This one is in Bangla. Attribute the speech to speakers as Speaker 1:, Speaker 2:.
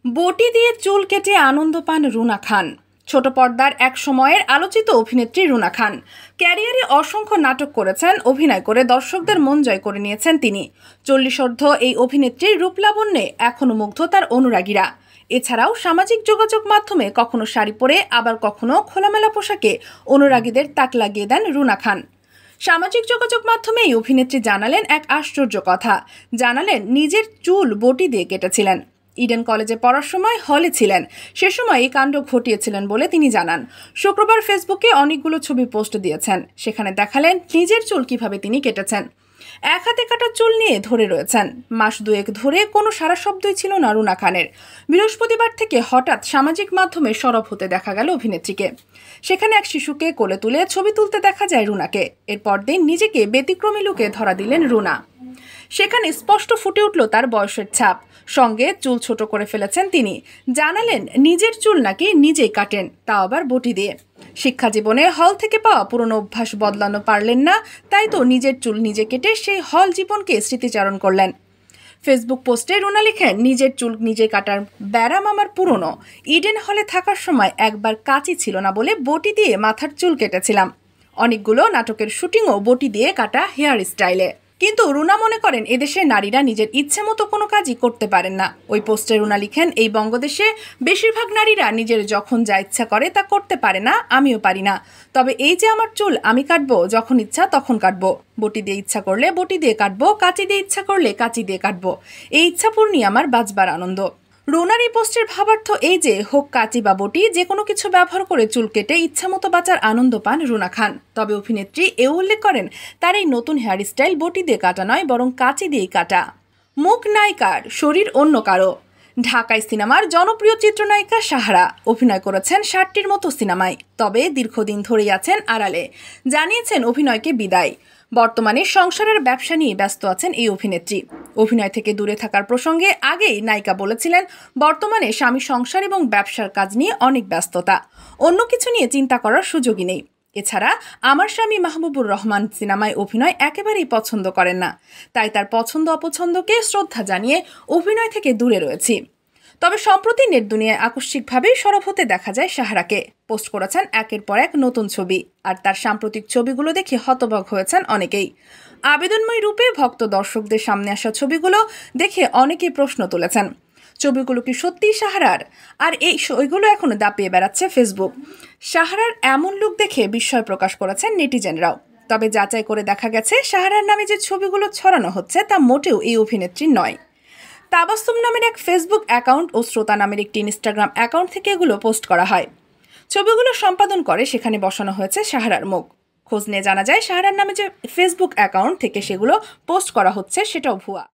Speaker 1: বটি দিয়ে চুল কেটে আনন্দ পান রুনা খান। ছোট পর্দার এক সময়ের আলোচিত অভিনেত্রী রুনা খান ক্যারিয়ারে অসংখ্য নাটক করেছেন। অভিনয় করে দর্শকদের মন জয় করে নিয়েছেন তিনি। 40 এই অভিনেত্রীর রূপলাবণ্যে এখনো মুগ্ধ তার অনুরাগীরা। এছাড়াও সামাজিক যোগাযোগ মাধ্যমে কখনো শাড়ি পরে আবার কখনো খোলামেলা পোশাকে অনুরাগীদের তাক লাগিয়ে দেন রুনা খান। সামাজিক যোগাযোগ মাধ্যমে এই অভিনেত্রী জানালেন এক আশ্চর্য কথা। জানালেন নিজের চুল বটি দিয়ে কেটেছিলেন। ইডেন কলেজে পড়ার সময় হলে ছিলেন, সে সময় এই কাণ্ড ঘটিয়েছিলেন বলে তিনি জানান। শুক্রবার ফেসবুকে অনেকগুলো ছবি পোস্ট দিয়েছেন। সেখানে দেখালেন নিজের চুল কিভাবে তিনি কেটেছেন। এক হাতে কাটা চুল নিয়ে ধরে রয়েছেন। মাস দুয়েক ধরে কোনো সারা শব্দই ছিল না রুনা খানের। বৃহস্পতিবার থেকে হঠাৎ সামাজিক মাধ্যমে সরব হতে দেখা গেল অভিনেত্রীকে। সেখানে এক শিশুকে কোলে তুলে ছবি তুলতে দেখা যায় রুনাকে। এরপর দিন নিজেকে ব্যতিক্রমী লুকে ধরা দিলেন রুনা। সেখানে স্পষ্ট ফুটে উঠল তার বয়সের ছাপ। সঙ্গে চুল ছোট করে ফেলেছেন তিনি। জানালেন নিজের চুল নাকি নিজেই কাটেন, তা আবার বটি দিয়ে। শিক্ষা জীবনে হল থেকে পাওয়া পুরনো অভ্যাস বদলানো পারলেন না, তাই তো নিজের চুল নিজে কেটে সেই হল জীবনকে স্মৃতিচারণ করলেন। ফেসবুক পোস্টে রুনা লিখেন, নিজের চুল নিজে কাটার ব্যারাম আমার পুরনো। ইডেন হলে থাকার সময় একবার কাঁচি ছিল না বলে বটি দিয়ে মাথার চুল কেটেছিলাম। অনেকগুলো নাটকের শুটিংও বটি দিয়ে কাটা হেয়ার স্টাইলে। কিন্তু রুনা মনে করেন এদেশের নারীরা নিজের ইচ্ছে মতো কোনো কাজই করতে পারেন না। ওই পোস্টে রুনা লিখেন, এই বঙ্গদেশে বেশিরভাগ নারীরা নিজের যখন যা ইচ্ছা করে তা করতে পারে না, আমিও পারি না। তবে এই যে আমার চুল আমি কাটবো, যখন ইচ্ছা তখন কাটবো। বটি দিয়ে ইচ্ছা করলে বটি দিয়ে কাটবো, কাঁচি দিয়ে ইচ্ছা করলে কাঁচি দিয়ে কাটবো। এই ইচ্ছা পূর্ণই আমার বাঁচবার আনন্দ। রুনার এই পোস্টের ভাবার্থ এই যে, হোক কাঁচি বা বটি, যে কোনো কিছু ব্যবহার করে চুল কেটে ইচ্ছামতো বাঁচার আনন্দ পান রুনা খান। তবে অভিনেত্রী এও উল্লেখ করেন, তার এই নতুন হেয়ার স্টাইল বটি দিয়ে কাটা নয়, বরং কাঁচি দিয়েই কাটা। মুখ নায়িকার, শরীর অন্য কারো। ঢাকায় সিনেমার জনপ্রিয় চিত্রনায়িকা সাহারা অভিনয় করেছেন 60টির মতো সিনেমায়। তবে দীর্ঘদিন ধরেই আছেন আড়ালে। জানিয়েছেন অভিনয়কে বিদায়। বর্তমানে সংসারের ব্যবসা নিয়ে ব্যস্ত আছেন এই অভিনেত্রী। অভিনয় থেকে দূরে থাকার প্রসঙ্গে আগেই নায়িকা বলেছিলেন, বর্তমানে স্বামী সংসার এবং ব্যবসার কাজ নিয়ে অনেক ব্যস্ততা, অন্য কিছু নিয়ে চিন্তা করার সুযোগই নেই। এছাড়া আমার স্বামী মাহবুবুর রহমান সিনেমায় অভিনয় একেবারেই পছন্দ করেন না, তাই তার পছন্দ অপছন্দকে শ্রদ্ধা জানিয়ে অভিনয় থেকে দূরে রয়েছি। তবে সম্প্রতি নেট দুনিয়ায় আকস্মিকভাবেই সরব হতে দেখা যায় সাহারাকে। পোস্ট করেছেন একের পর এক নতুন ছবি, আর তার সাম্প্রতিক ছবিগুলো দেখে হতবাক হয়েছেন অনেকেই। আবেদনময় রূপে ভক্ত দর্শকদের সামনে আসা ছবিগুলো দেখে অনেকেই প্রশ্ন তুলেছেন, ছবিগুলো কি সত্যিই সাহারার? আর এই ছবিগুলো এখনো দাপিয়ে বেড়াচ্ছে ফেসবুক। সাহারার এমন লুক দেখে বিস্ময় প্রকাশ করেছেন নেটিজেনরাও। তবে যাচাই করে দেখা গেছে, সাহারার নামে যে ছবিগুলো ছড়ানো হচ্ছে তা মোটেও এই অভিনেত্রী নয়। তাবাস্সুম নামের এক ফেসবুক অ্যাকাউন্ট ও শ্রোতা নামের একটি ইনস্টাগ্রাম অ্যাকাউন্ট থেকে এগুলো পোস্ট করা হয়। ছবিগুলো সম্পাদন করে সেখানে বসানো হয়েছে সাহারার মুখ। খোঁজ নিয়ে জানা যায়, সাহারার নামে যে ফেসবুক অ্যাকাউন্ট থেকে সেগুলো পোস্ট করা হচ্ছে সেটাও ভুয়া।